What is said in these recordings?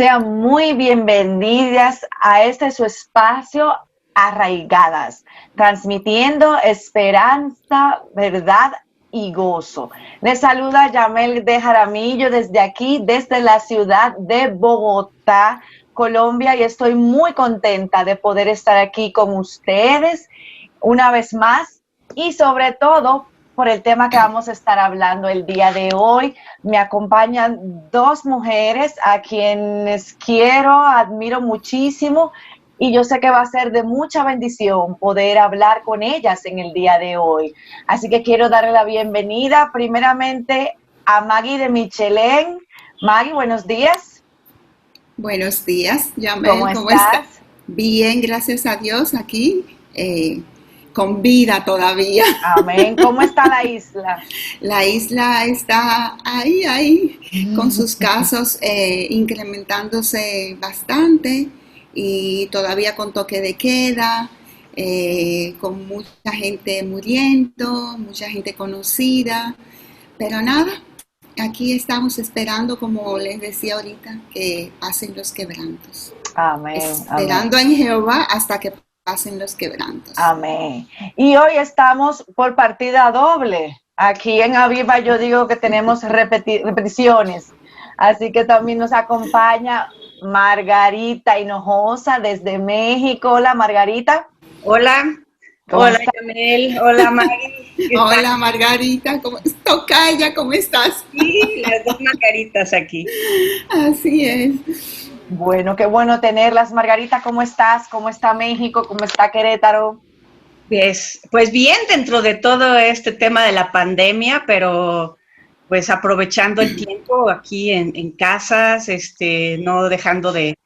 Sean muy bienvenidas a este su espacio Arraigadas, transmitiendo esperanza, verdad y gozo. Les saluda Yamel de Jaramillo desde aquí, desde la ciudad de Bogotá, Colombia, y estoy muy contenta de poder estar aquí con ustedes una vez más y sobre todo por el tema que vamos a estar hablando el día de hoy. Me acompañan dos mujeres a quienes quiero, admiro muchísimo y yo sé que va a ser de mucha bendición poder hablar con ellas en el día de hoy. Así que quiero darle la bienvenida primeramente a Maggie de Michelén. Maggie, buenos días. Buenos días, ¿Cómo Yamel, ¿cómo estás? estás? Bien, gracias a Dios, aquí con vida todavía. Amén. ¿Cómo está la isla? La isla está ahí, con sus casos incrementándose bastante y todavía con toque de queda, con mucha gente muriendo, mucha gente conocida, pero nada, aquí estamos esperando, como les decía ahorita, que pasen los quebrantos. Amén, amén. Esperando en Jehová hasta que pasen los quebrantos. Amén. Y hoy estamos por partida doble. Aquí en Aviva yo digo que tenemos repeticiones. Así que también nos acompaña Margarita Hinojosa desde México. Hola, Margarita. Hola, ¿Cómo hola estás? Yamel, hola Maggie, ¿qué tal? Hola Margarita, Tocaya, ¿cómo estás? Sí, las dos Margaritas aquí. Así es. Bueno, qué bueno tenerlas. Margarita, ¿cómo estás? ¿Cómo está México? ¿Cómo está Querétaro? Pues bien, dentro de todo este tema de la pandemia, pero pues aprovechando el tiempo aquí en casas, no dejando de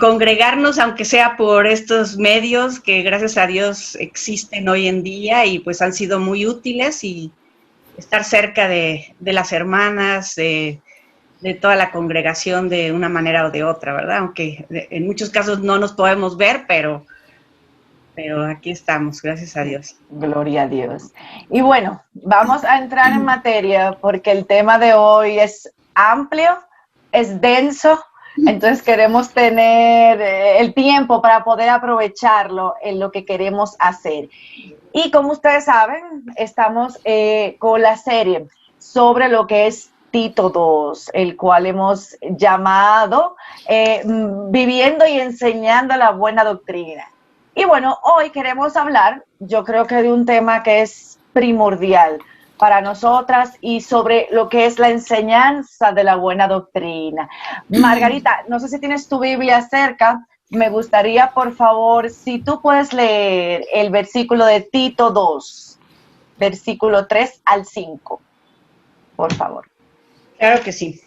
congregarnos, aunque sea por estos medios que gracias a Dios existen hoy en día y pues han sido muy útiles y estar cerca de las hermanas, de toda la congregación de una manera o de otra, ¿verdad? Aunque en muchos casos no nos podemos ver, pero aquí estamos, gracias a Dios. Gloria a Dios. Y bueno, vamos a entrar en materia porque el tema de hoy es amplio, es denso, entonces queremos tener el tiempo para poder aprovecharlo en lo que queremos hacer. Y como ustedes saben, estamos con la serie sobre lo que es Tito II, el cual hemos llamado Viviendo y enseñando la buena doctrina. Y bueno, hoy queremos hablar, yo creo que de un tema que es primordial para nosotras y sobre lo que es la enseñanza de la buena doctrina. Margarita, no sé si tienes tu Biblia cerca, me gustaría, por favor, si tú puedes leer el versículo de Tito 2, versículo 3 al 5, por favor. Claro que sí.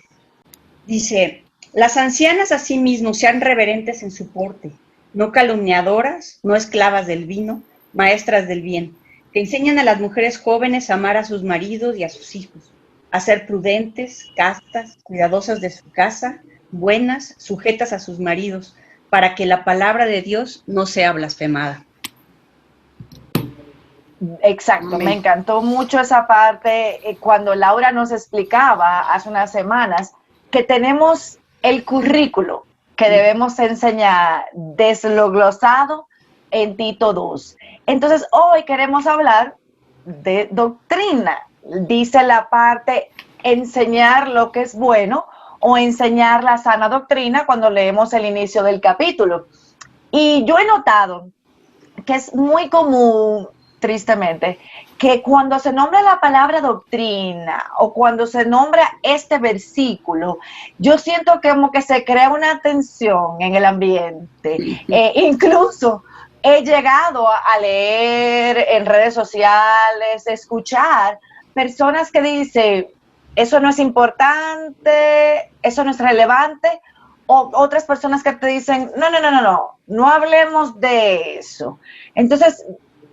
Dice, las ancianas asimismo sean reverentes en su porte, no calumniadoras, no esclavas del vino, maestras del bien, que enseñan a las mujeres jóvenes a amar a sus maridos y a sus hijos, a ser prudentes, castas, cuidadosas de su casa, buenas, sujetas a sus maridos, para que la palabra de Dios no sea blasfemada. Exacto, me Amén. encantó mucho esa parte cuando Laura nos explicaba hace unas semanas que tenemos el currículo que debemos enseñar desglosado en Tito 2. Entonces, hoy queremos hablar de doctrina. Dice la parte enseñar lo que es bueno o enseñar la sana doctrina cuando leemos el inicio del capítulo. Y yo he notado que es muy común, tristemente, que cuando se nombra la palabra doctrina o cuando se nombra este versículo, yo siento que como que se crea una tensión en el ambiente. Incluso he llegado a leer en redes sociales, escuchar personas que dicen, eso no es importante, eso no es relevante, o otras personas que te dicen, no hablemos de eso. Entonces,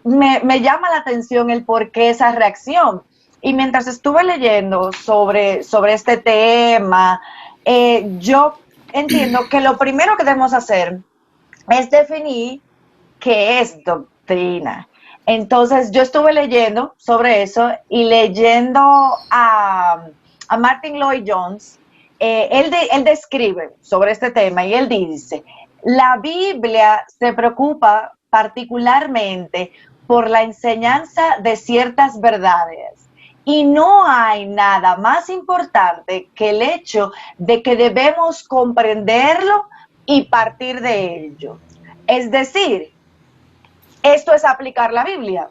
me llama la atención el por qué esa reacción. Y mientras estuve leyendo sobre este tema, yo entiendo que lo primero que debemos hacer es definir qué es doctrina. Entonces, yo estuve leyendo sobre eso y leyendo a Martin Lloyd Jones, él describe sobre este tema y él dice, la Biblia se preocupa particularmente por la enseñanza de ciertas verdades y no hay nada más importante que el hecho de que debemos comprenderlo y partir de ello. Es decir, esto es aplicar la Biblia.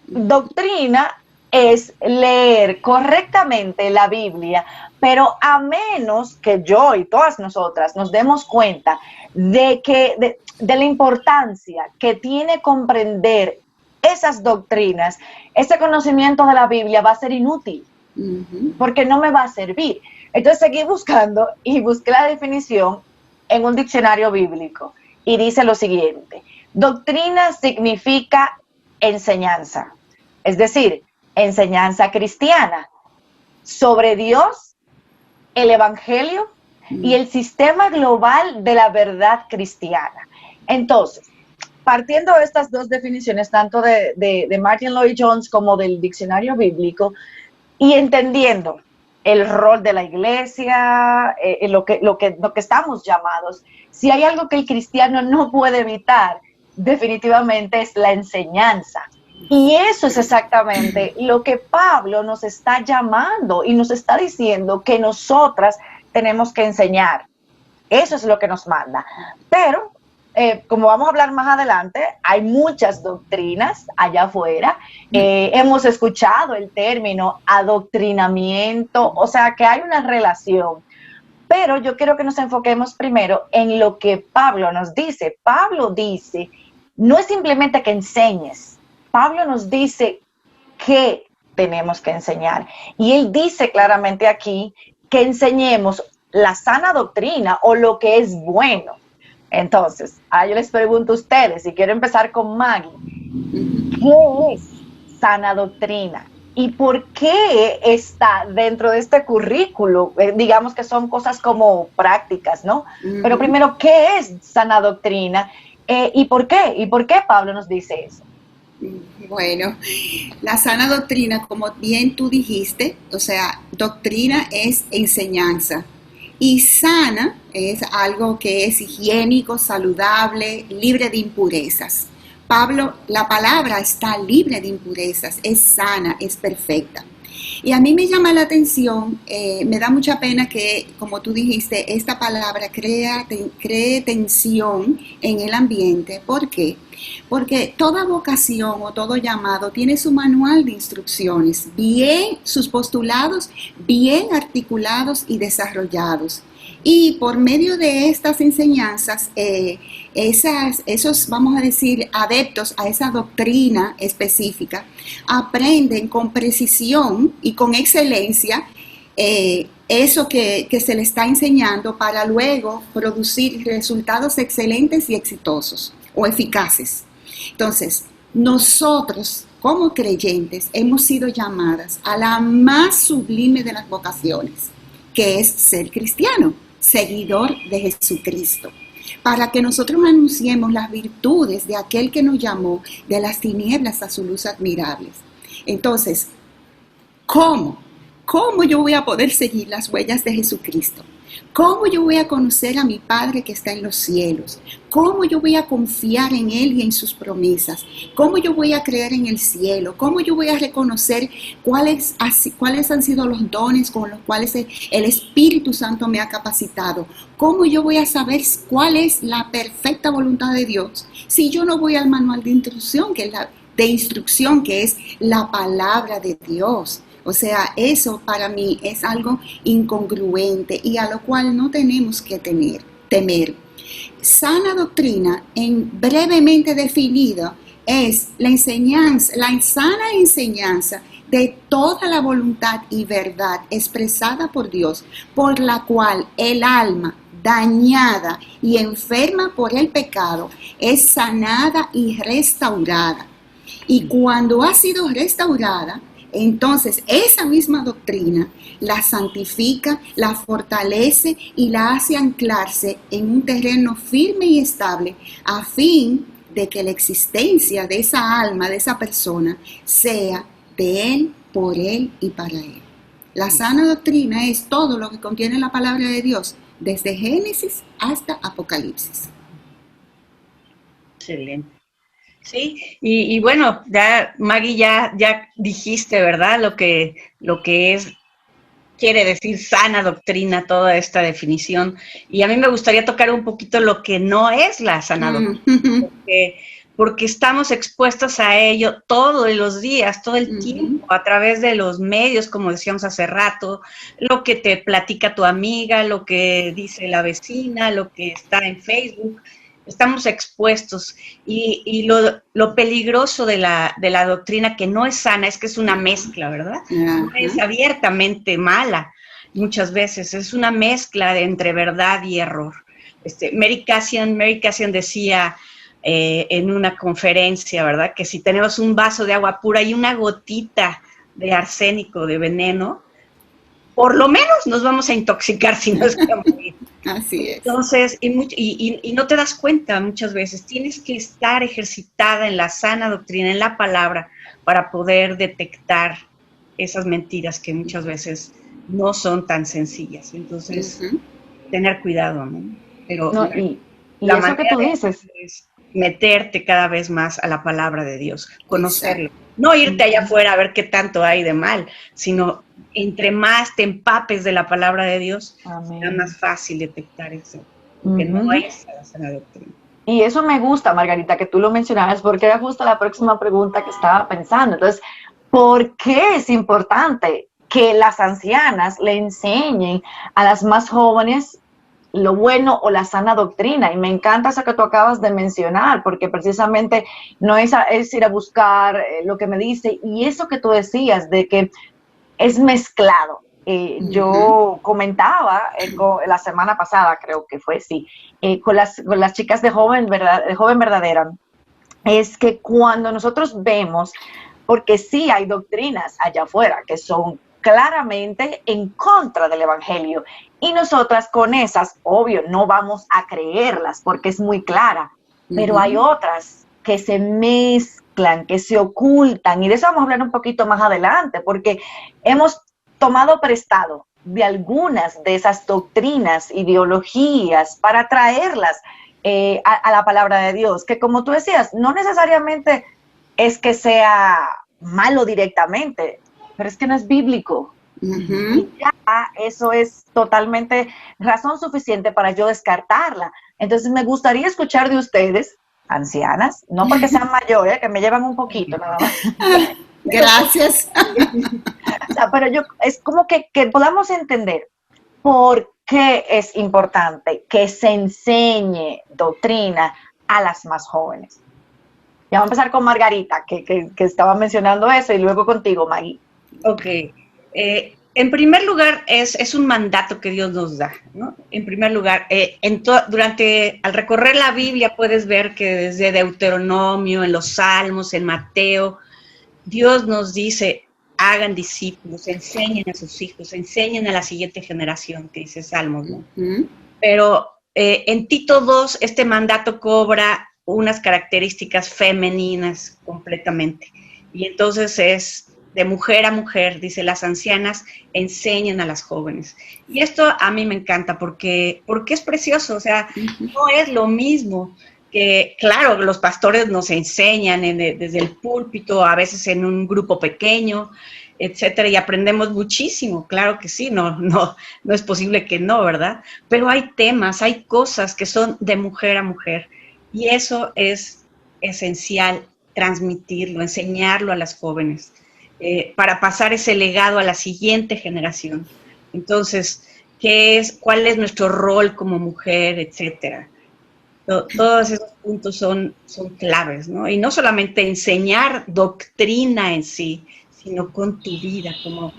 Doctrina es leer correctamente la Biblia, pero a menos que yo y todas nosotras nos demos cuenta de la importancia que tiene comprender esas doctrinas, ese conocimiento de la Biblia va a ser inútil, porque no me va a servir. Entonces seguí buscando y busqué la definición en un diccionario bíblico y dice lo siguiente: doctrina significa enseñanza, es decir, enseñanza cristiana sobre Dios, el Evangelio y el sistema global de la verdad cristiana. Entonces, partiendo de estas dos definiciones, tanto de Martin Lloyd-Jones como del diccionario bíblico, y entendiendo el rol de la iglesia, lo que estamos llamados, si hay algo que el cristiano no puede evitar, definitivamente es la enseñanza. Y eso es exactamente lo que Pablo nos está llamando y nos está diciendo que nosotras tenemos que enseñar. Eso es lo que nos manda. Pero, como vamos a hablar más adelante, hay muchas doctrinas allá afuera. Hemos escuchado el término adoctrinamiento, o sea que hay una relación. Pero yo quiero que nos enfoquemos primero en lo que Pablo nos dice. Pablo dice, no es simplemente que enseñes. Pablo nos dice qué tenemos que enseñar. Y él dice claramente aquí que enseñemos la sana doctrina o lo que es bueno. Entonces, ahora yo les pregunto a ustedes, y quiero empezar con Maggie, ¿qué es sana doctrina? ¿Y por qué está dentro de este currículo? Digamos que son cosas como prácticas, ¿no? Pero primero, ¿qué es sana doctrina? ¿Y por qué? ¿Y por qué Pablo nos dice eso? Bueno, la sana doctrina, como bien tú dijiste, o sea, doctrina es enseñanza y sana es algo que es higiénico, saludable, libre de impurezas. Pablo, la palabra está libre de impurezas, es sana, es perfecta. Y a mí me llama la atención, me da mucha pena que, como tú dijiste, esta palabra cree tensión en el ambiente. ¿Por qué? Porque toda vocación o todo llamado tiene su manual de instrucciones, bien sus postulados, bien articulados y desarrollados. Y por medio de estas enseñanzas, esos, vamos a decir, adeptos a esa doctrina específica, aprenden con precisión y con excelencia eso que se le está enseñando para luego producir resultados excelentes y exitosos o eficaces. Entonces, nosotros como creyentes hemos sido llamadas a la más sublime de las vocaciones, que es ser cristiano, seguidor de Jesucristo, para que nosotros anunciemos las virtudes de aquel que nos llamó de las tinieblas a su luz admirables. Entonces, ¿cómo yo voy a poder seguir las huellas de Jesucristo? ¿Cómo yo voy a conocer a mi Padre que está en los cielos? ¿Cómo yo voy a confiar en Él y en sus promesas? ¿Cómo yo voy a creer en el cielo? ¿Cómo yo voy a reconocer cuáles han sido los dones con los cuales el Espíritu Santo me ha capacitado? ¿Cómo yo voy a saber cuál es la perfecta voluntad de Dios si yo no voy al manual de instrucción, que es la palabra de Dios? O sea, eso para mí es algo incongruente y a lo cual no tenemos que temer. Sana doctrina, brevemente definida, es la sana enseñanza de toda la voluntad y verdad expresada por Dios, por la cual el alma dañada y enferma por el pecado es sanada y restaurada. Y cuando ha sido restaurada, entonces esa misma doctrina la santifica, la fortalece y la hace anclarse en un terreno firme y estable a fin de que la existencia de esa alma, de esa persona, sea de Él, por Él y para Él. La sana doctrina es todo lo que contiene la palabra de Dios, desde Génesis hasta Apocalipsis. Excelente. Sí, y bueno, ya Maggie, ya dijiste, ¿verdad? Lo que quiere decir sana doctrina, toda esta definición. Y a mí me gustaría tocar un poquito lo que no es la sana doctrina, porque estamos expuestos a ello todos los días, todo el tiempo, a través de los medios, como decíamos hace rato, lo que te platica tu amiga, lo que dice la vecina, lo que está en Facebook. Estamos expuestos y lo peligroso de la doctrina que no es sana es que es una mezcla, ¿verdad? No es abiertamente mala, muchas veces, es una mezcla entre verdad y error. Mary Cassian decía en una conferencia, ¿verdad? Que si tenemos un vaso de agua pura y una gotita de arsénico, de veneno, por lo menos nos vamos a intoxicar si no es que morir. Así es. Entonces, y no te das cuenta muchas veces, tienes que estar ejercitada en la sana doctrina, en la palabra, para poder detectar esas mentiras que muchas veces no son tan sencillas. Entonces, tener cuidado, ¿no? Pero no, y eso que tú dices es meterte cada vez más a la palabra de Dios, conocerlo. No irte allá afuera a ver qué tanto hay de mal, sino entre más te empapes de la palabra de Dios, será más fácil detectar eso, que no es la sana doctrina. Y eso me gusta, Margarita, que tú lo mencionabas, porque era justo la próxima pregunta que estaba pensando. Entonces, ¿por qué es importante que las ancianas le enseñen a las más jóvenes lo bueno o la sana doctrina? Y me encanta eso que tú acabas de mencionar, porque precisamente no es ir a buscar lo que me dice, y eso que tú decías de que es mezclado. Yo comentaba la semana pasada, creo que fue, con las chicas de Joven Verdadera, es que cuando nosotros vemos, porque sí hay doctrinas allá afuera que son claramente en contra del evangelio, y nosotras con esas, obvio, no vamos a creerlas porque es muy clara, pero hay otras que se mezclan, que se ocultan, y de eso vamos a hablar un poquito más adelante, porque hemos tomado prestado de algunas de esas doctrinas, ideologías, para traerlas a la palabra de Dios, que como tú decías, no necesariamente es que sea malo directamente, pero es que no es bíblico. Y ya eso es totalmente razón suficiente para yo descartarla. Entonces me gustaría escuchar de ustedes, ancianas, no porque sean mayores, que me llevan un poquito nada más. Gracias. O sea, pero es como que podamos entender por qué es importante que se enseñe doctrina a las más jóvenes. Ya vamos a empezar con Margarita, que estaba mencionando eso, y luego contigo, Maggie. Ok. En primer lugar, es un mandato que Dios nos da, ¿no? En primer lugar, al recorrer la Biblia puedes ver que desde Deuteronomio, en los Salmos, en Mateo, Dios nos dice, hagan discípulos, enseñen a sus hijos, enseñen a la siguiente generación, que dice Salmos, ¿no? Pero en Tito 2, este mandato cobra unas características femeninas completamente. Y entonces es de mujer a mujer, dice, las ancianas enseñan a las jóvenes. Y esto a mí me encanta porque es precioso, o sea, no es lo mismo que, claro, los pastores nos enseñan desde el púlpito, a veces en un grupo pequeño, etcétera, y aprendemos muchísimo, claro que sí, no es posible que no, ¿verdad? Pero hay temas, hay cosas que son de mujer a mujer, y eso es esencial, transmitirlo, enseñarlo a las jóvenes, para pasar ese legado a la siguiente generación. Entonces, ¿cuál es nuestro rol como mujer, etcétera? Todos esos puntos son claves, ¿no? Y no solamente enseñar doctrina en sí, sino con tu vida, como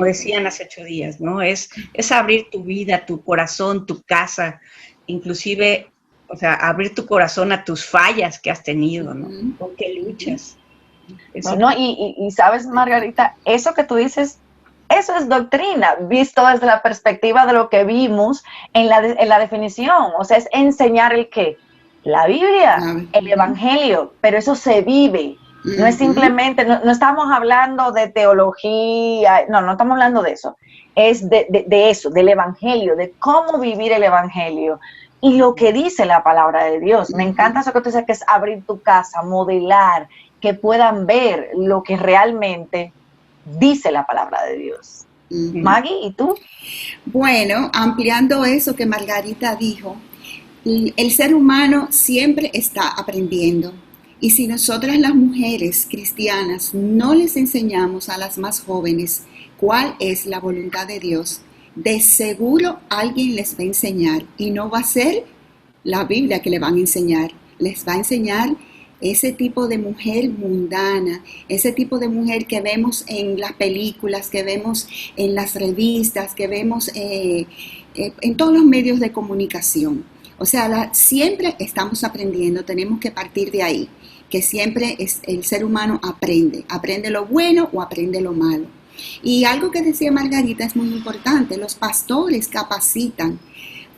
decían hace 8 días, ¿no? Es abrir tu vida, tu corazón, tu casa, inclusive, o sea, abrir tu corazón a tus fallas que has tenido, ¿no? ¿Con qué luchas? No, y sabes, Margarita, eso que tú dices, eso es doctrina, visto desde la perspectiva de lo que vimos en la definición. O sea, es enseñar el qué, la Biblia, el Evangelio, pero eso se vive. No es simplemente, no estamos hablando de teología, no estamos hablando de eso. es de eso, del evangelio, de cómo vivir el evangelio y lo que dice la palabra de Dios. Me encanta eso que tú dices, que es abrir tu casa, modelar, que puedan ver lo que realmente dice la palabra de Dios. Maggie, ¿y tú? Bueno, ampliando eso que Margarita dijo, el ser humano siempre está aprendiendo. Y si nosotras las mujeres cristianas no les enseñamos a las más jóvenes cuál es la voluntad de Dios, de seguro alguien les va a enseñar, y no va a ser la Biblia que le van a enseñar, les va a enseñar ese tipo de mujer mundana, ese tipo de mujer que vemos en las películas, que vemos en las revistas, que vemos en todos los medios de comunicación. O sea, siempre estamos aprendiendo, tenemos que partir de ahí, que siempre el ser humano aprende lo bueno o aprende lo malo. Y algo que decía Margarita es muy importante, los pastores capacitan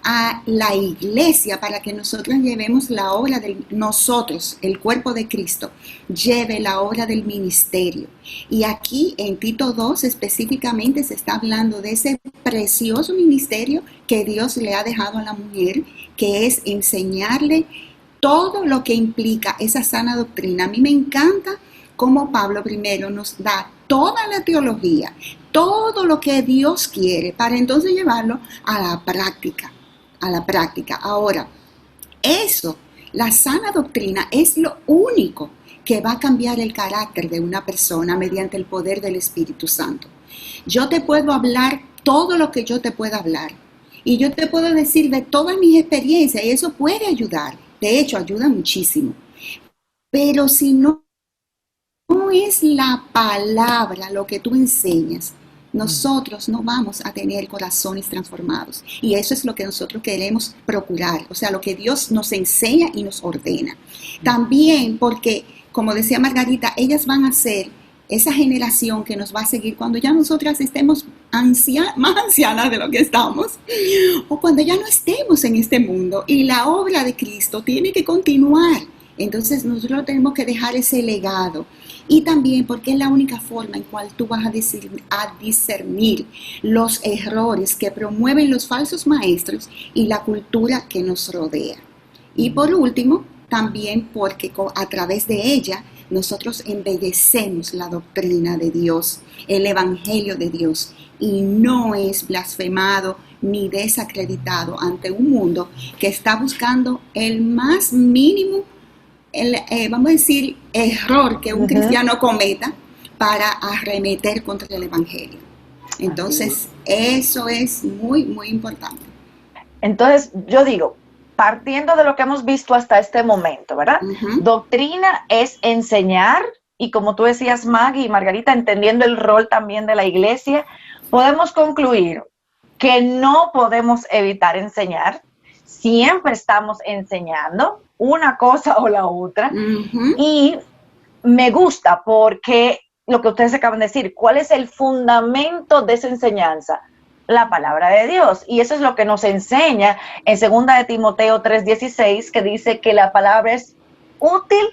a la iglesia para que nosotros llevemos la obra de nosotros, el cuerpo de Cristo, lleve la obra del ministerio. Y aquí en Tito 2 específicamente se está hablando de ese precioso ministerio que Dios le ha dejado a la mujer, que es enseñarle todo lo que implica esa sana doctrina. A mí me encanta cómo Pablo primero nos da toda la teología, todo lo que Dios quiere, para entonces llevarlo a la práctica. Ahora, eso, la sana doctrina es lo único que va a cambiar el carácter de una persona mediante el poder del Espíritu Santo. Yo te puedo hablar todo lo que yo te pueda hablar y yo te puedo decir de todas mis experiencias y eso puede ayudar. De hecho, ayuda muchísimo. Pero si no es la palabra lo que tú enseñas, nosotros no vamos a tener corazones transformados. Y eso es lo que nosotros queremos procurar. O sea, lo que Dios nos enseña y nos ordena. También porque, como decía Margarita, ellas van a ser esa generación que nos va a seguir cuando ya nosotras estemos más ancianas de lo que estamos, o cuando ya no estemos en este mundo. Y la obra de Cristo tiene que continuar. Entonces nosotros tenemos que dejar ese legado. Y también porque es la única forma en cual tú vas a discernir los errores que promueven los falsos maestros y la cultura que nos rodea. Y por último, también porque a través de ella nosotros embellecemos la doctrina de Dios, el evangelio de Dios, y no es blasfemado ni desacreditado ante un mundo que está buscando el más mínimo, vamos a decir, error que un cristiano cometa para arremeter contra el evangelio. Entonces, eso es muy, muy importante. Entonces, yo digo, partiendo de lo que hemos visto hasta este momento, ¿verdad? Doctrina es enseñar, y como tú decías, Maggie y Margarita, entendiendo el rol también de la iglesia, podemos concluir que no podemos evitar enseñar, siempre estamos enseñando una cosa o la otra, y me gusta porque lo que ustedes acaban de decir, ¿cuál es el fundamento de esa enseñanza? La palabra de Dios, y eso es lo que nos enseña en 2 de Timoteo 3:16, que dice que la palabra es útil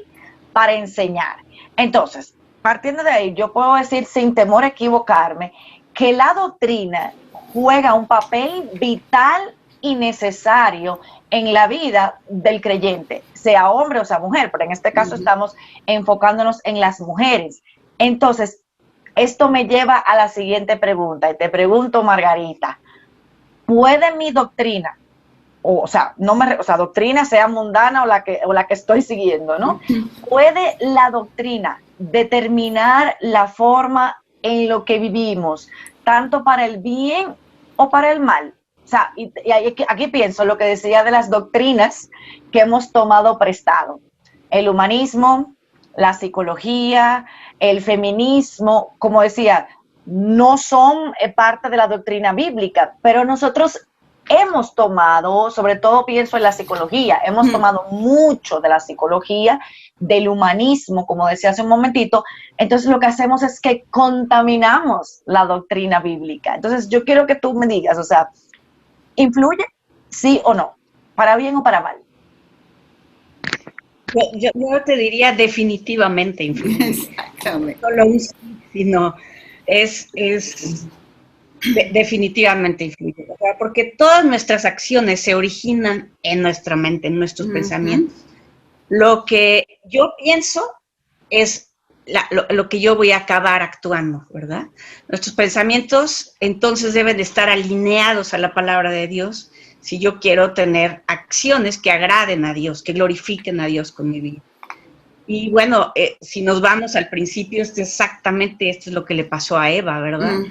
para enseñar. Entonces, partiendo de ahí, yo puedo decir sin temor a equivocarme que la doctrina juega un papel vital y necesario en la vida del creyente, sea hombre o sea mujer, pero en este caso estamos enfocándonos en las mujeres. Entonces, esto me lleva a la siguiente pregunta, y te pregunto, Margarita, ¿puede mi doctrina, doctrina sea mundana o la que estoy siguiendo, ¿no? ¿Puede la doctrina determinar la forma en lo que vivimos, tanto para el bien o para el mal? O sea, y aquí pienso lo que decía de las doctrinas que hemos tomado prestado. El humanismo, la psicología, el feminismo, como decía, no son parte de la doctrina bíblica, pero nosotros hemos tomado, sobre todo pienso en la psicología, hemos tomado mucho de la psicología, del humanismo, como decía hace un momentito. Entonces lo que hacemos es que contaminamos la doctrina bíblica. Entonces yo quiero que tú me digas, o sea, ¿influye sí o no? ¿Para bien o para mal? Yo te diría definitivamente influye. Exactamente. Solo un sí, sino es Definitivamente influye, o sea, porque todas nuestras acciones se originan en nuestra mente, en nuestros pensamientos. Lo que yo pienso es lo que yo voy a acabar actuando, ¿verdad? Nuestros pensamientos entonces deben de estar alineados a la palabra de Dios si yo quiero tener acciones que agraden a Dios, que glorifiquen a Dios con mi vida. Y bueno, si nos vamos al principio, exactamente esto es lo que le pasó a Eva, ¿verdad?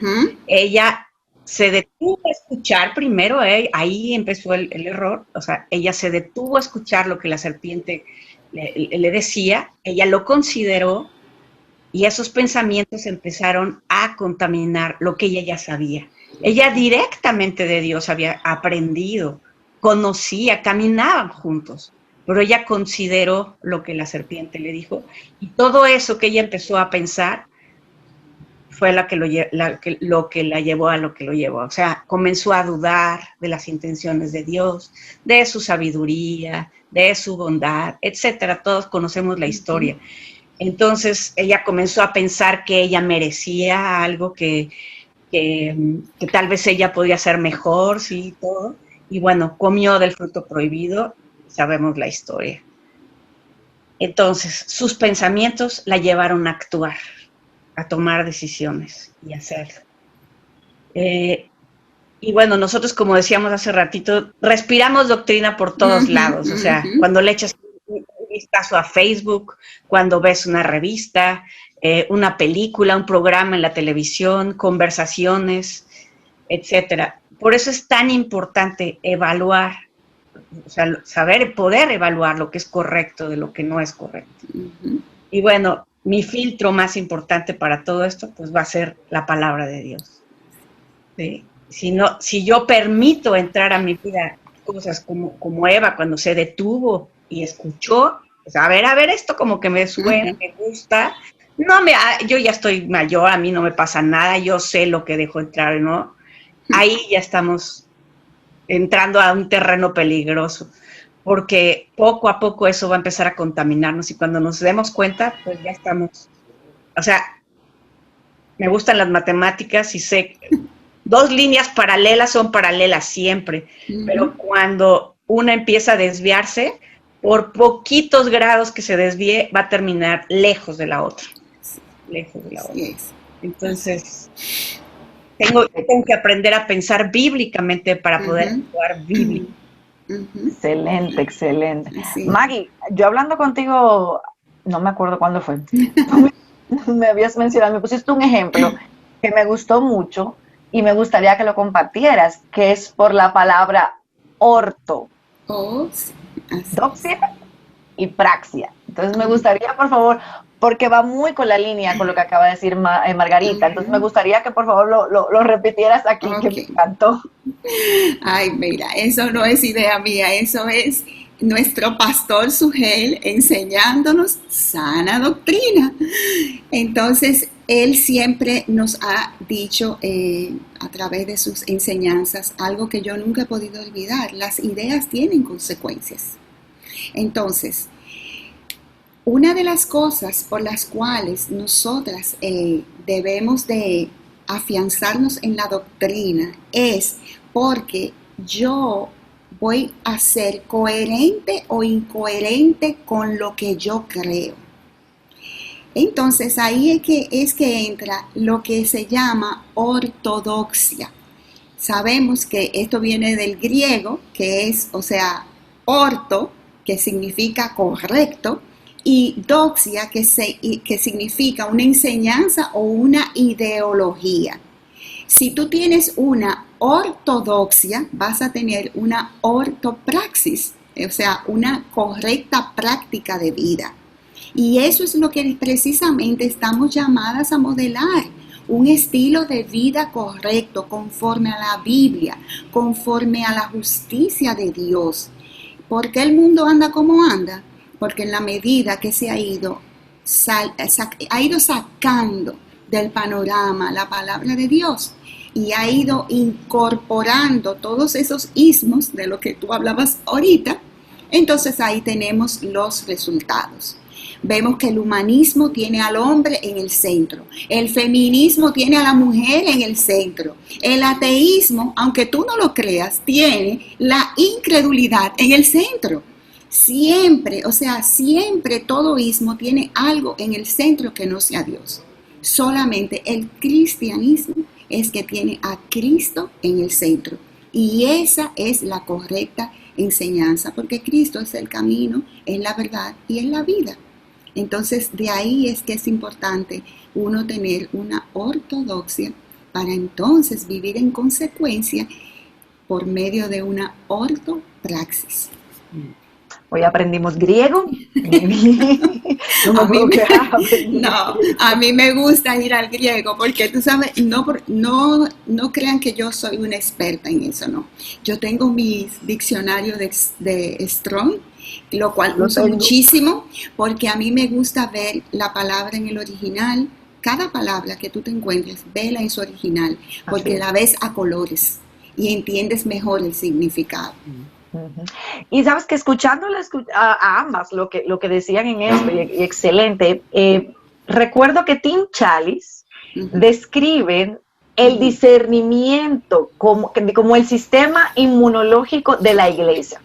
Ella se detuvo a escuchar primero, ahí empezó el error, o sea, ella se detuvo a escuchar lo que la serpiente le decía, ella lo consideró y esos pensamientos empezaron a contaminar lo que ella ya sabía. Ella directamente de Dios había aprendido, conocía, caminaban juntos, pero ella consideró lo que la serpiente le dijo y todo eso que ella empezó a pensar fue lo que la llevó a lo que lo llevó. O sea, comenzó a dudar de las intenciones de Dios, de su sabiduría, de su bondad, etcétera. Todos conocemos la historia. Entonces, ella comenzó a pensar que ella merecía algo, que tal vez ella podía ser mejor, sí, todo. Y bueno, comió del fruto prohibido, sabemos la historia. Entonces, sus pensamientos la llevaron a actuar, a tomar decisiones y hacerlo. Y bueno, nosotros, como decíamos hace ratito, respiramos doctrina por todos lados. O sea, cuando le echas un vistazo a Facebook, cuando ves una revista, una película, un programa en la televisión, conversaciones, etcétera. Por eso es tan importante evaluar, o sea, saber, poder evaluar lo que es correcto de lo que no es correcto. Y bueno, mi filtro más importante para todo esto, pues va a ser la palabra de Dios. ¿Sí? Si yo permito entrar a mi vida cosas como Eva cuando se detuvo y escuchó, pues a ver, esto como que me suena, me gusta. Yo ya estoy mayor, a mí no me pasa nada, yo sé lo que dejo entrar, ¿no? Ahí ya estamos entrando a un terreno peligroso, porque poco a poco eso va a empezar a contaminarnos y cuando nos demos cuenta, pues ya estamos, o sea, me gustan las matemáticas y sé que 2 líneas paralelas son paralelas siempre, pero cuando una empieza a desviarse, por poquitos grados que se desvíe, va a terminar lejos de la otra. Lejos de la otra. Entonces, tengo que aprender a pensar bíblicamente para poder actuar bíblicamente. Excelente, excelente. Maggie, yo hablando contigo, no me acuerdo cuándo fue, me habías mencionado, me pusiste un ejemplo que me gustó mucho y me gustaría que lo compartieras, que es por la palabra orto, doxia y praxia. Entonces me gustaría, por favor, porque va muy con la línea con lo que acaba de decir Margarita, entonces me gustaría que por favor lo repitieras aquí, que me encantó. Ay, mira, eso no es idea mía, eso es nuestro pastor Sugel enseñándonos sana doctrina. Entonces, él siempre nos ha dicho a través de sus enseñanzas algo que yo nunca he podido olvidar: las ideas tienen consecuencias. Entonces, una de las cosas por las cuales nosotras debemos de afianzarnos en la doctrina es porque yo voy a ser coherente o incoherente con lo que yo creo. Entonces ahí es que entra lo que se llama ortodoxia. Sabemos que esto viene del griego, que es, o sea, orto, que significa correcto, y doxia, que significa una enseñanza o una ideología. Si tú tienes una ortodoxia, vas a tener una ortopraxis, o sea, una correcta práctica de vida. Y eso es lo que precisamente estamos llamadas a modelar, un estilo de vida correcto, conforme a la Biblia, conforme a la justicia de Dios. ¿Por qué el mundo anda como anda? Porque en la medida que se ha ido sacando del panorama la palabra de Dios y ha ido incorporando todos esos ismos de lo que tú hablabas ahorita, Entonces ahí tenemos los resultados. Vemos que el humanismo tiene al hombre en el centro, el feminismo tiene a la mujer en el centro, el ateísmo, aunque tú no lo creas, tiene la incredulidad en el centro. Siempre, o sea, siempre todo ismo tiene algo en el centro que no sea Dios. Solamente el cristianismo es que tiene a Cristo en el centro. Y esa es la correcta enseñanza, porque Cristo es el camino, es la verdad y es la vida. Entonces, de ahí es que es importante uno tener una ortodoxia para entonces vivir en consecuencia por medio de una ortopraxis. Hoy aprendimos griego. A mí me gusta ir al griego porque tú sabes, no crean que yo soy una experta en eso, no. Yo tengo mi diccionario de Strong, lo cual uso muchísimo porque a mí me gusta ver la palabra en el original. Cada palabra que tú te encuentres, vela en su original, porque la ves a colores y entiendes mejor el significado. Y sabes que escuchándole a ambas lo que decían en esto, y excelente, recuerdo que Tim Challies describen el discernimiento como el sistema inmunológico de la iglesia.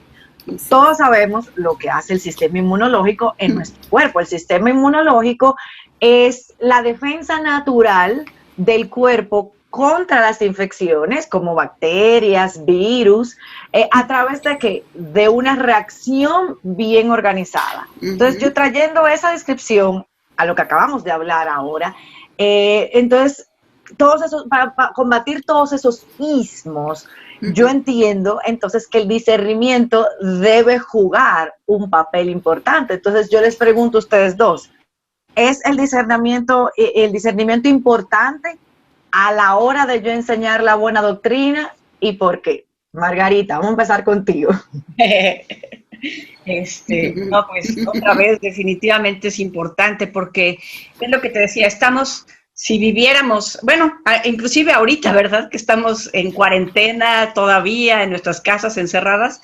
Todos sabemos lo que hace el sistema inmunológico en nuestro cuerpo. El sistema inmunológico es la defensa natural del cuerpo contra las infecciones como bacterias, virus, a través de una reacción bien organizada. Entonces, yo trayendo esa descripción a lo que acabamos de hablar ahora, entonces, para combatir todos esos ismos, yo entiendo entonces que el discernimiento debe jugar un papel importante. Entonces, yo les pregunto a ustedes dos, ¿es el discernimiento importante a la hora de yo enseñar la buena doctrina y por qué? Margarita, vamos a empezar contigo. No, pues otra vez definitivamente es importante porque es lo que te decía, si viviéramos, bueno, inclusive ahorita, ¿verdad? Que estamos en cuarentena todavía, en nuestras casas encerradas,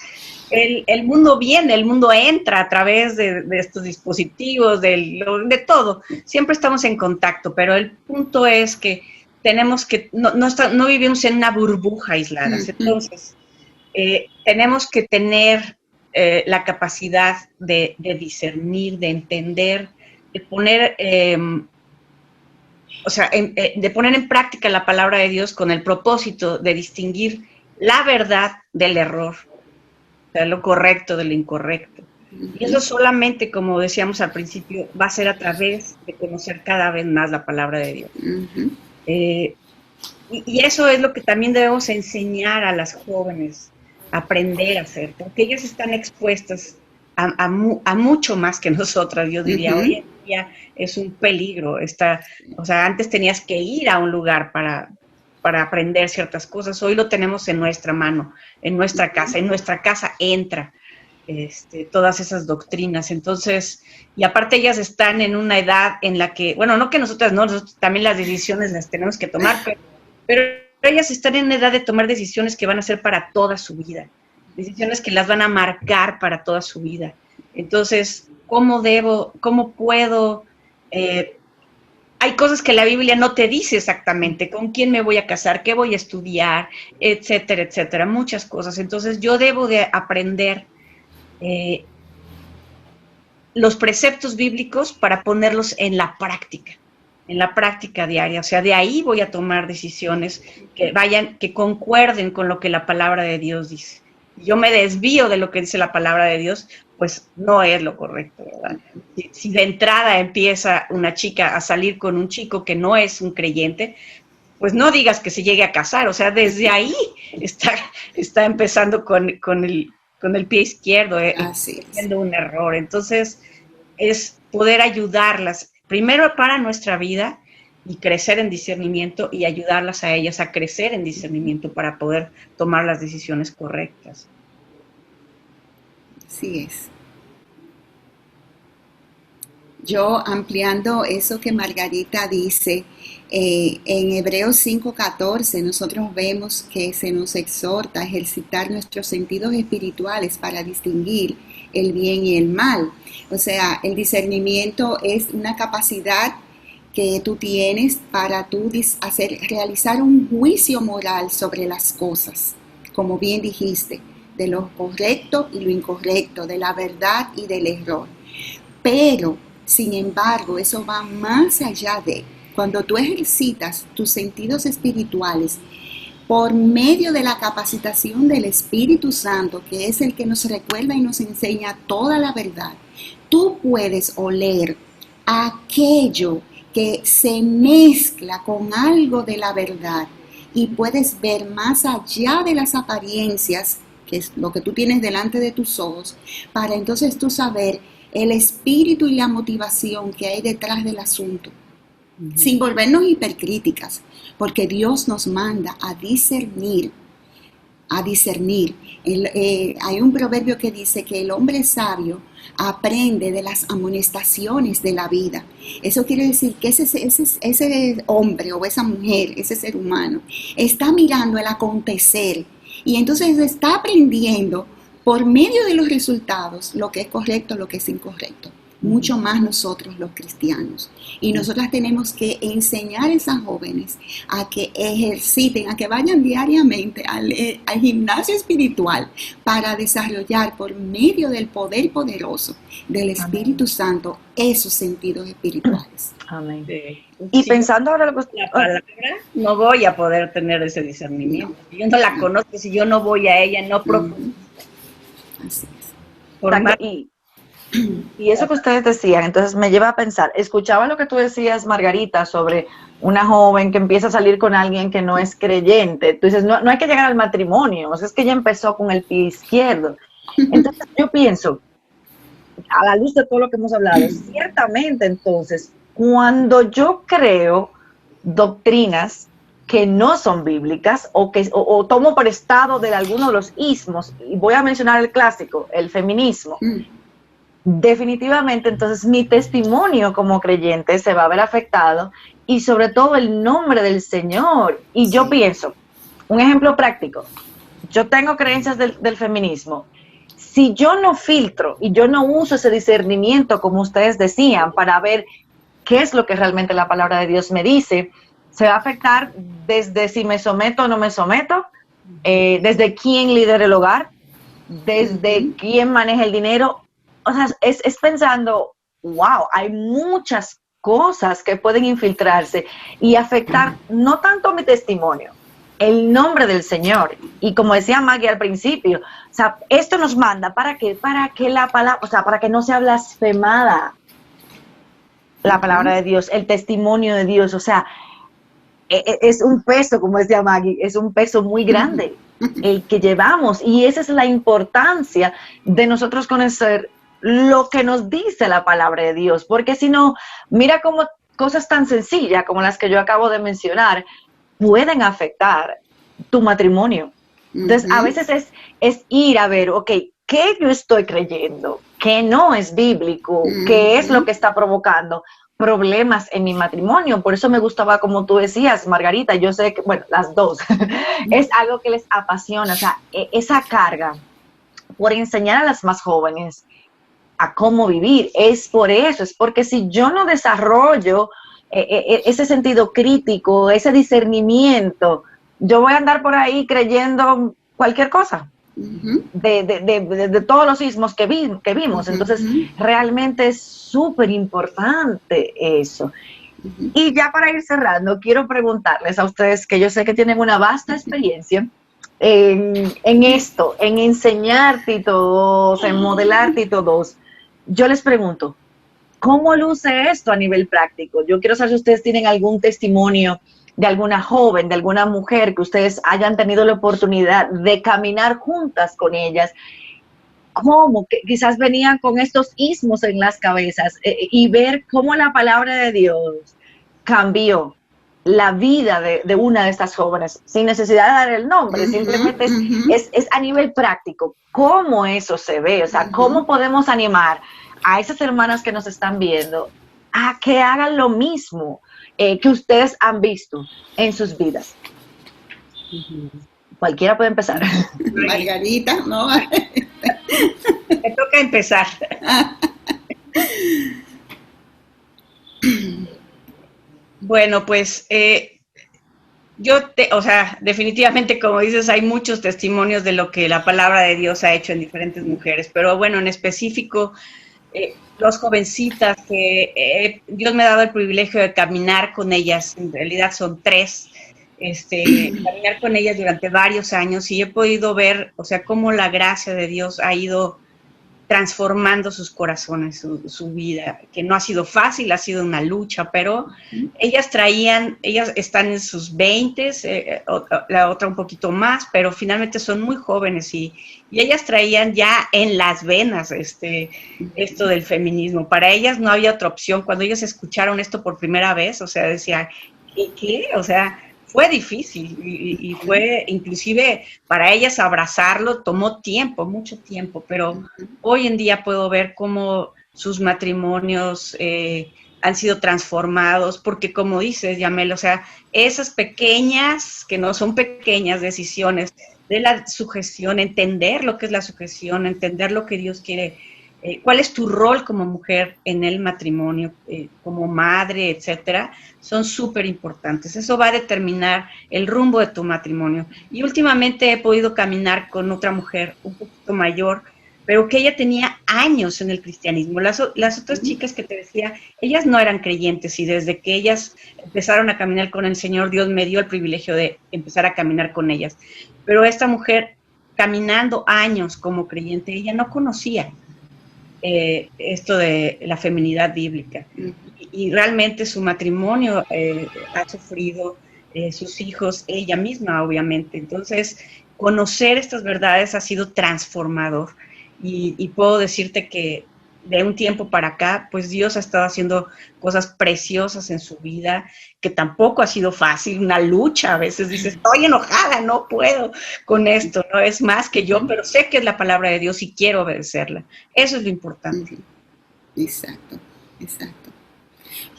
el mundo viene, el mundo entra a través de estos dispositivos, de todo. Siempre estamos en contacto, pero el punto es que tenemos que, no vivimos en una burbuja aislada. Entonces, tenemos que tener la capacidad de discernir, de entender, de poner, de poner en práctica la palabra de Dios con el propósito de distinguir la verdad del error, o sea, lo correcto de lo incorrecto. Y eso solamente, como decíamos al principio, va a ser a través de conocer cada vez más la palabra de Dios. Y eso es lo que también debemos enseñar a las jóvenes, aprender a hacer, porque ellas están expuestas a mucho más que nosotras, yo diría. Hoy en día es un peligro. Antes tenías que ir a un lugar para aprender ciertas cosas, hoy lo tenemos en nuestra mano, en nuestra casa entra todas esas doctrinas. Entonces, y aparte ellas están en una edad en la que, bueno, no que nosotros también las decisiones las tenemos que tomar, pero ellas están en edad de tomar decisiones que van a ser para toda su vida, decisiones que las van a marcar para toda su vida. Entonces, ¿cómo puedo? Hay cosas que la Biblia no te dice exactamente, con quién me voy a casar, qué voy a estudiar, etcétera, etcétera, muchas cosas. Entonces, yo debo de aprender los preceptos bíblicos para ponerlos en la práctica diaria. O sea, de ahí voy a tomar decisiones que concuerden con lo que la palabra de Dios dice. Yo me desvío de lo que dice la palabra de Dios, pues no es lo correcto, ¿verdad? Si de entrada empieza una chica a salir con un chico que no es un creyente, pues no digas que se llegue a casar. O sea, desde ahí está empezando con el pie izquierdo, haciendo un error. Entonces, es poder ayudarlas, primero para nuestra vida, y crecer en discernimiento, y ayudarlas a ellas a crecer en discernimiento para poder tomar las decisiones correctas. Así es. Yo ampliando eso que Margarita dice, en Hebreos 5:14 nosotros vemos que se nos exhorta a ejercitar nuestros sentidos espirituales para distinguir el bien y el mal. O sea, el discernimiento es una capacidad que tú tienes para tú realizar un juicio moral sobre las cosas, como bien dijiste, de lo correcto y lo incorrecto, de la verdad y del error. Pero, sin embargo, eso va más allá de cuando tú ejercitas tus sentidos espirituales por medio de la capacitación del Espíritu Santo, que es el que nos recuerda y nos enseña toda la verdad. Tú puedes oler aquello que se mezcla con algo de la verdad y puedes ver más allá de las apariencias, que es lo que tú tienes delante de tus ojos, para entonces tú saber el espíritu y la motivación que hay detrás del asunto, sin volvernos hipercríticas, porque Dios nos manda a discernir. Hay un proverbio que dice que el hombre sabio aprende de las amonestaciones de la vida. Eso quiere decir que ese hombre o esa mujer, ese ser humano, está mirando el acontecer y entonces está aprendiendo por medio de los resultados lo que es correcto, lo que es incorrecto. Mucho más nosotros los cristianos. Y nosotras tenemos que enseñar a esas jóvenes a que ejerciten, a que vayan diariamente al gimnasio espiritual para desarrollar por medio del poder poderoso del Espíritu Santo esos sentidos espirituales. Amén. Y si pensando ahora lo que la palabra, no voy a poder tener ese discernimiento. Si yo no la conozco, si yo no voy a ella, no profundizo. Así es. Por más y eso que ustedes decían, entonces me lleva a pensar, escuchaba lo que tú decías, Margarita, sobre una joven que empieza a salir con alguien que no es creyente. Tú dices, no hay que llegar al matrimonio, o sea, es que ella empezó con el pie izquierdo. Entonces yo pienso, a la luz de todo lo que hemos hablado, ciertamente entonces, cuando yo creo doctrinas que no son bíblicas o tomo prestado de alguno de los ismos, y voy a mencionar el clásico, el feminismo, definitivamente entonces mi testimonio como creyente se va a ver afectado y sobre todo el nombre del Señor. Y yo pienso, un ejemplo práctico, yo tengo creencias del feminismo. Si yo no filtro y yo no uso ese discernimiento, como ustedes decían, para ver qué es lo que realmente la palabra de Dios me dice, se va a afectar desde si me someto o no me someto, desde quién lidera el hogar, desde quién maneja el dinero. O sea, es pensando, wow, hay muchas cosas que pueden infiltrarse y afectar no tanto mi testimonio, el nombre del Señor. Y como decía Maggie al principio, o sea, esto nos manda para que la palabra, o sea, para que no sea blasfemada la palabra de Dios, el testimonio de Dios. O sea, es un peso, como decía Maggie, es un peso muy grande el que llevamos, y esa es la importancia de nosotros conocer lo que nos dice la palabra de Dios, porque si no, mira cómo cosas tan sencillas como las que yo acabo de mencionar pueden afectar tu matrimonio. Entonces, a veces es ir a ver, ok, ¿qué yo estoy creyendo? ¿Qué no es bíblico? ¿Qué es lo que está provocando problemas en mi matrimonio? Por eso me gustaba, como tú decías, Margarita, yo sé que, bueno, las dos, es algo que les apasiona, o sea, esa carga por enseñar a las más jóvenes a cómo vivir, es por eso, es porque si yo no desarrollo ese sentido crítico, ese discernimiento, yo voy a andar por ahí creyendo cualquier cosa, de todos los sismos que vimos. Entonces, realmente es súper importante eso. Y ya para ir cerrando, quiero preguntarles a ustedes, que yo sé que tienen una vasta experiencia en esto, en enseñar Tito 2, en modelar Tito 2. Yo les pregunto, ¿cómo luce esto a nivel práctico? Yo quiero saber si ustedes tienen algún testimonio de alguna joven, de alguna mujer que ustedes hayan tenido la oportunidad de caminar juntas con ellas. ¿Cómo? Que quizás venían con estos ismos en las cabezas y ver cómo la palabra de Dios cambió la vida de una de estas jóvenes, sin necesidad de dar el nombre, simplemente es a nivel práctico, cómo eso se ve, o sea, cómo podemos animar a esas hermanas que nos están viendo a que hagan lo mismo que ustedes han visto en sus vidas? Cualquiera puede empezar. Margarita, ¿no? Me toca empezar. Bueno, pues definitivamente, como dices, hay muchos testimonios de lo que la palabra de Dios ha hecho en diferentes mujeres, pero bueno, en específico, dos jovencitas que Dios me ha dado el privilegio de caminar con ellas, en realidad son tres, caminar con ellas durante varios años, y he podido ver, o sea, cómo la gracia de Dios ha ido transformando sus corazones, su vida, que no ha sido fácil, ha sido una lucha, pero ellas están en sus 20, la otra un poquito más, pero finalmente son muy jóvenes y ellas traían ya en las venas esto del feminismo. Para ellas no había otra opción. Cuando ellas escucharon esto por primera vez, o sea, decían, ¿qué? O sea, fue difícil y fue, inclusive para ellas abrazarlo tomó tiempo, mucho tiempo, pero hoy en día puedo ver cómo sus matrimonios han sido transformados, porque como dices, Yamel, o sea, esas pequeñas, que no son pequeñas decisiones de la sujeción, entender lo que es la sujeción, entender lo que Dios quiere, cuál es tu rol como mujer en el matrimonio, como madre, etcétera, son súper importantes. Eso va a determinar el rumbo de tu matrimonio. Y últimamente he podido caminar con otra mujer un poquito mayor, pero que ella tenía años en el cristianismo. Las otras chicas que te decía, ellas no eran creyentes, y desde que ellas empezaron a caminar con el Señor, Dios me dio el privilegio de empezar a caminar con ellas. Pero esta mujer, caminando años como creyente, ella no conocía esto de la feminidad bíblica. Y realmente su matrimonio ha sufrido, sus hijos, ella misma, obviamente. Entonces, conocer estas verdades ha sido transformador. Y puedo decirte que de un tiempo para acá, pues Dios ha estado haciendo cosas preciosas en su vida, que tampoco ha sido fácil, una lucha. A veces dices, estoy enojada, no puedo con esto, no es más que yo, pero sé que es la palabra de Dios y quiero obedecerla. Eso es lo importante. Exacto, exacto.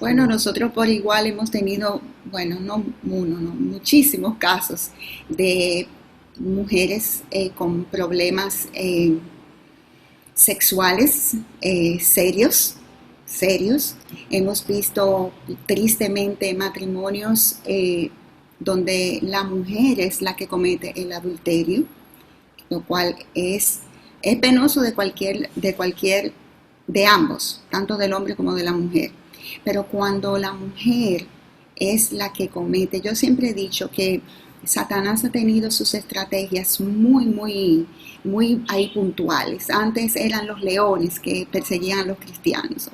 Bueno, nosotros por igual hemos tenido, bueno, no uno, no, muchísimos casos de mujeres con problemas sexuales serios. Hemos visto tristemente matrimonios donde la mujer es la que comete el adulterio, lo cual es penoso de ambos, tanto del hombre como de la mujer. Pero cuando la mujer es la que comete, yo siempre he dicho que Satanás ha tenido sus estrategias muy ahí puntuales. Antes eran los leones que perseguían a los cristianos,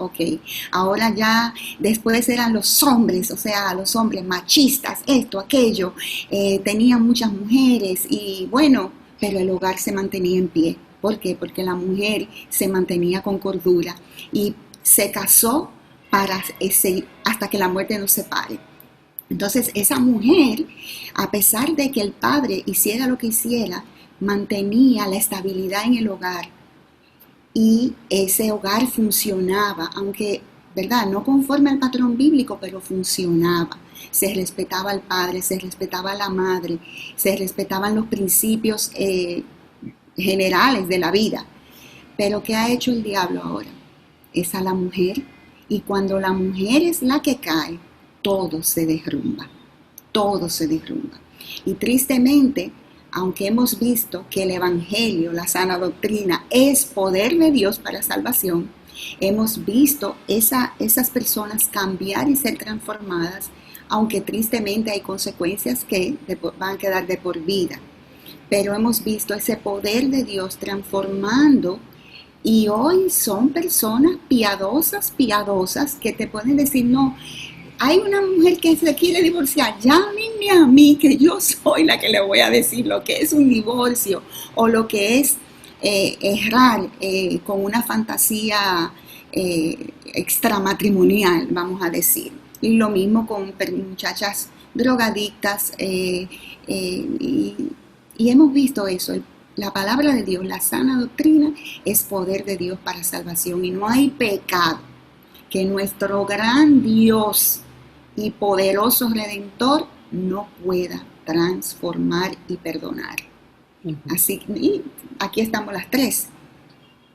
ahora ya después eran los hombres, o sea, los hombres machistas, esto, aquello, tenían muchas mujeres y bueno, pero el hogar se mantenía en pie. ¿Por qué? Porque la mujer se mantenía con cordura y se casó hasta que la muerte nos separe. Entonces esa mujer, a pesar de que el padre hiciera lo que hiciera, mantenía la estabilidad en el hogar y ese hogar funcionaba, aunque, ¿verdad?, no conforme al patrón bíblico, pero funcionaba. Se respetaba al padre, se respetaba a la madre, se respetaban los principios generales de la vida. Pero ¿qué ha hecho el diablo ahora? Es a la mujer, y cuando la mujer es la que cae, todo se derrumba. Y tristemente, aunque hemos visto que el evangelio, la sana doctrina, es poder de Dios para salvación, hemos visto esas personas cambiar y ser transformadas, aunque tristemente hay consecuencias que van a quedar de por vida. Pero hemos visto ese poder de Dios transformando, y hoy son personas piadosas que te pueden decir, no, hay una mujer que se quiere divorciar, llámenme a mí, que yo soy la que le voy a decir lo que es un divorcio o lo que es errar con una fantasía extramatrimonial, vamos a decir. Y lo mismo con muchachas drogadictas, y hemos visto eso, La palabra de Dios, la sana doctrina, es poder de Dios para salvación. Y no hay pecado que nuestro gran Dios y poderoso Redentor no pueda transformar y perdonar. Así que aquí estamos las tres.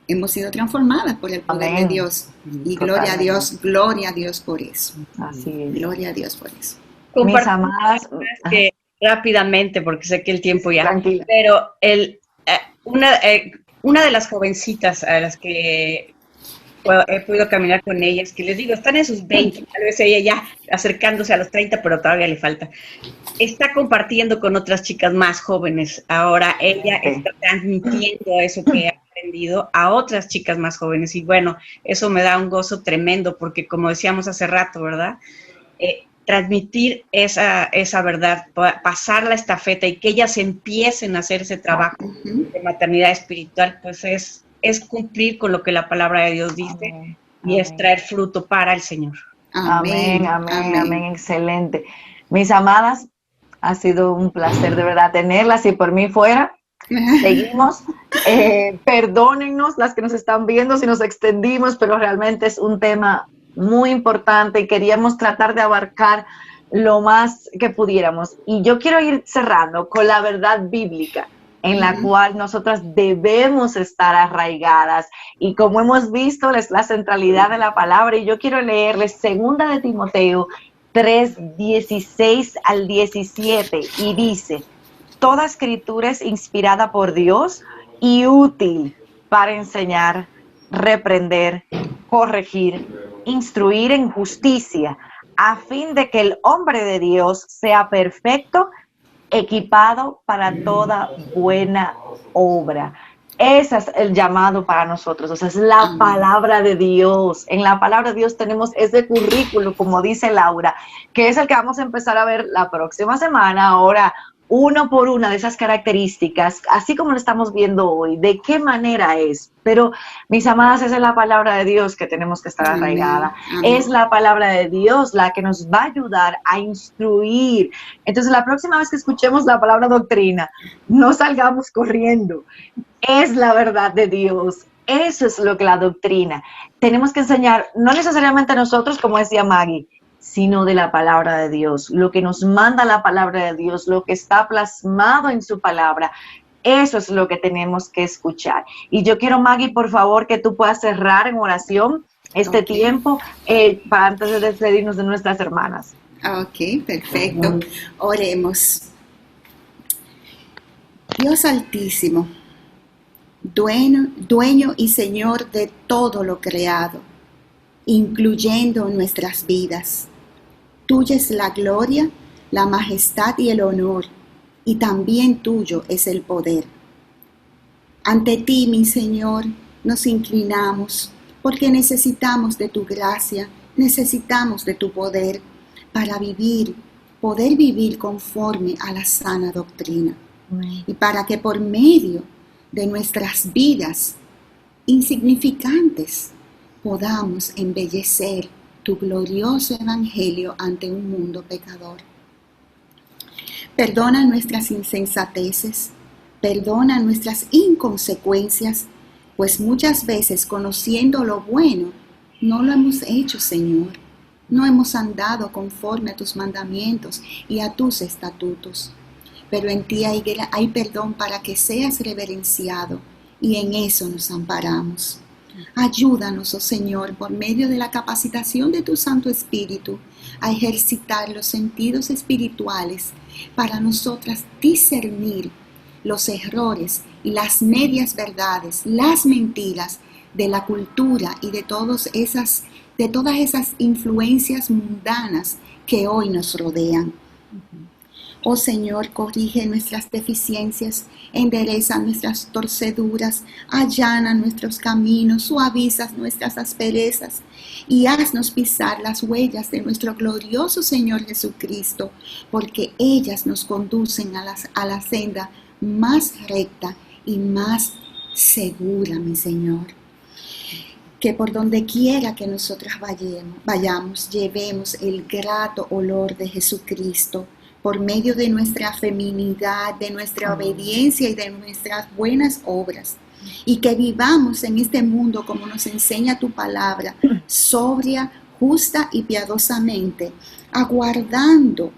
Hemos sido transformadas por el poder de Dios. Y gloria a Dios por eso. Así es. Gloria a Dios por eso. Mis amadas, que rápidamente, porque sé que el tiempo ya. Tranquila. Pero una de las jovencitas a las que he podido caminar con ellas, que les digo, están en sus 20, tal vez ella ya acercándose a los 30, pero todavía le falta. Está compartiendo con otras chicas más jóvenes. Ahora ella está transmitiendo eso que ha aprendido a otras chicas más jóvenes. Y bueno, eso me da un gozo tremendo, porque como decíamos hace rato, ¿verdad? Transmitir esa verdad, pasar la estafeta y que ellas empiecen a hacer ese trabajo de maternidad espiritual, pues es cumplir con lo que la palabra de Dios dice. Amén. Y es traer fruto para el Señor. Amén, amén, amén, excelente. Mis amadas, ha sido un placer de verdad tenerlas. Si por mí fuera, seguimos. Perdónennos las que nos están viendo si nos extendimos, pero realmente es un tema muy importante y queríamos tratar de abarcar lo más que pudiéramos. Y yo quiero ir cerrando con la verdad bíblica en la cual nosotras debemos estar arraigadas. Y como hemos visto, es la centralidad de la palabra. Y yo quiero leerles 2 de Timoteo 3, 16 al 17. Y dice, toda escritura es inspirada por Dios y útil para enseñar, reprender, corregir, instruir en justicia, a fin de que el hombre de Dios sea perfecto, equipado para toda buena obra. Ese es el llamado para nosotros, o sea, es la palabra de Dios. En la palabra de Dios tenemos ese currículo, como dice Laura, que es el que vamos a empezar a ver la próxima semana. Ahora, uno por una de esas características, así como lo estamos viendo hoy, de qué manera es. Pero, mis amadas, esa es la palabra de Dios que tenemos que estar arraigada. Es la palabra de Dios la que nos va a ayudar a instruir. Entonces, la próxima vez que escuchemos la palabra doctrina, no salgamos corriendo. Es la verdad de Dios. Eso es lo que la doctrina. Tenemos que enseñar, no necesariamente a nosotros, como decía Maggie, sino de la palabra de Dios, lo que nos manda la palabra de Dios, lo que está plasmado en su palabra. Eso es lo que tenemos que escuchar. Y yo quiero, Maggie, por favor, que tú puedas cerrar en oración este tiempo para antes de despedirnos de nuestras hermanas. Ok, perfecto. Oremos. Dios Altísimo, dueño y Señor de todo lo creado, incluyendo nuestras vidas. Tuya es la gloria, la majestad y el honor, y también tuyo es el poder. Ante ti, mi Señor, nos inclinamos, porque necesitamos de tu gracia, necesitamos de tu poder para poder vivir conforme a la sana doctrina. Y para que por medio de nuestras vidas insignificantes podamos embellecer tu glorioso evangelio ante un mundo pecador. Perdona nuestras insensateces, perdona nuestras inconsecuencias, pues muchas veces conociendo lo bueno, no lo hemos hecho, Señor. No hemos andado conforme a tus mandamientos y a tus estatutos. Pero en ti hay perdón para que seas reverenciado, y en eso nos amparamos. Ayúdanos, oh Señor, por medio de la capacitación de tu Santo Espíritu, a ejercitar los sentidos espirituales para nosotras discernir los errores y las medias verdades, las mentiras de la cultura y de todas esas influencias mundanas que hoy nos rodean. Oh Señor, corrige nuestras deficiencias, endereza nuestras torceduras, allana nuestros caminos, suaviza nuestras asperezas y haznos pisar las huellas de nuestro glorioso Señor Jesucristo, porque ellas nos conducen a la senda más recta y más segura, mi Señor. Que por donde quiera que nosotras vayamos, llevemos el grato olor de Jesucristo, por medio de nuestra feminidad, de nuestra obediencia y de nuestras buenas obras. Y que vivamos en este mundo como nos enseña tu palabra, sobria, justa y piadosamente, aguardando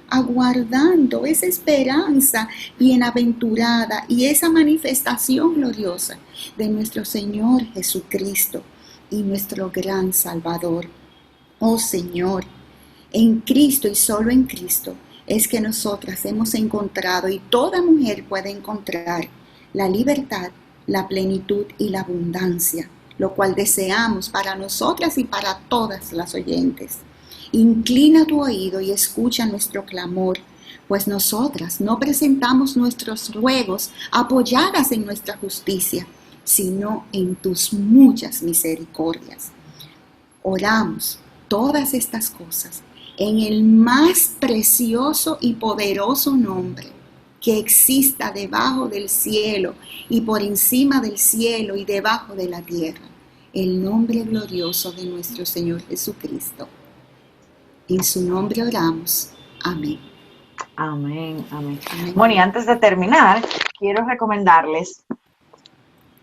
esa esperanza bienaventurada y esa manifestación gloriosa de nuestro Señor Jesucristo y nuestro gran Salvador. Oh Señor, en Cristo y solo en Cristo es que nosotras hemos encontrado, y toda mujer puede encontrar, la libertad, la plenitud y la abundancia, lo cual deseamos para nosotras y para todas las oyentes. Inclina tu oído y escucha nuestro clamor, pues nosotras no presentamos nuestros ruegos apoyadas en nuestra justicia, sino en tus muchas misericordias. Oramos todas estas cosas en el más precioso y poderoso nombre que exista debajo del cielo y por encima del cielo y debajo de la tierra, el nombre glorioso de nuestro Señor Jesucristo. En su nombre oramos. Amén. Amén, amén. Bueno, y antes de terminar, quiero recomendarles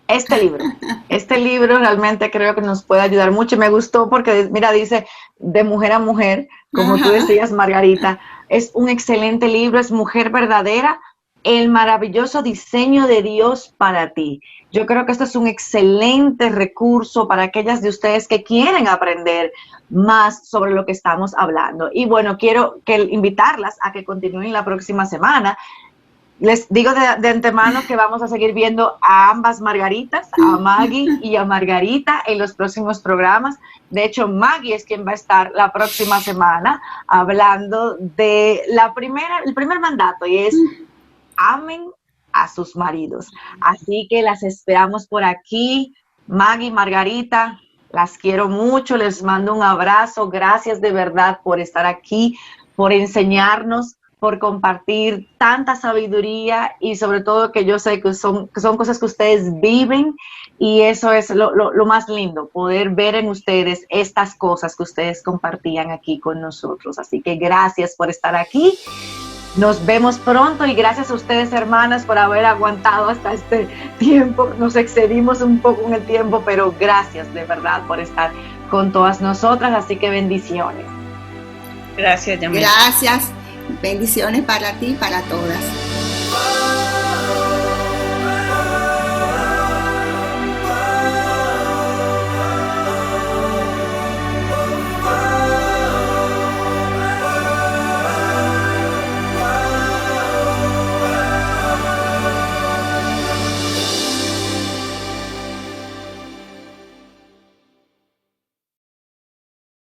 este libro. Este libro realmente creo que nos puede ayudar mucho. Me gustó porque, mira, dice de mujer a mujer, como tú decías, Margarita. Es un excelente libro, es Mujer Verdadera, el maravilloso diseño de Dios para ti. Yo creo que esto es un excelente recurso para aquellas de ustedes que quieren aprender más sobre lo que estamos hablando. Y bueno, quiero invitarlas a que continúen la próxima semana. Les digo de antemano que vamos a seguir viendo a ambas Margaritas, a Maggie y a Margarita, en los próximos programas. De hecho, Maggie es quien va a estar la próxima semana hablando de el primer mandato, y es amen a sus maridos. Así que las esperamos por aquí. Maggie, Margarita, las quiero mucho, les mando un abrazo. Gracias de verdad por estar aquí, por enseñarnos, por compartir tanta sabiduría, y sobre todo que yo sé que son cosas que ustedes viven, y eso es lo más lindo, poder ver en ustedes estas cosas que ustedes compartían aquí con nosotros. Así que gracias por estar aquí. Nos vemos pronto, y gracias a ustedes, hermanas, por haber aguantado hasta este tiempo. Nos excedimos un poco en el tiempo, pero gracias de verdad por estar con todas nosotras. Así que bendiciones. Gracias, Yamil. Gracias. Bendiciones para ti y para todas.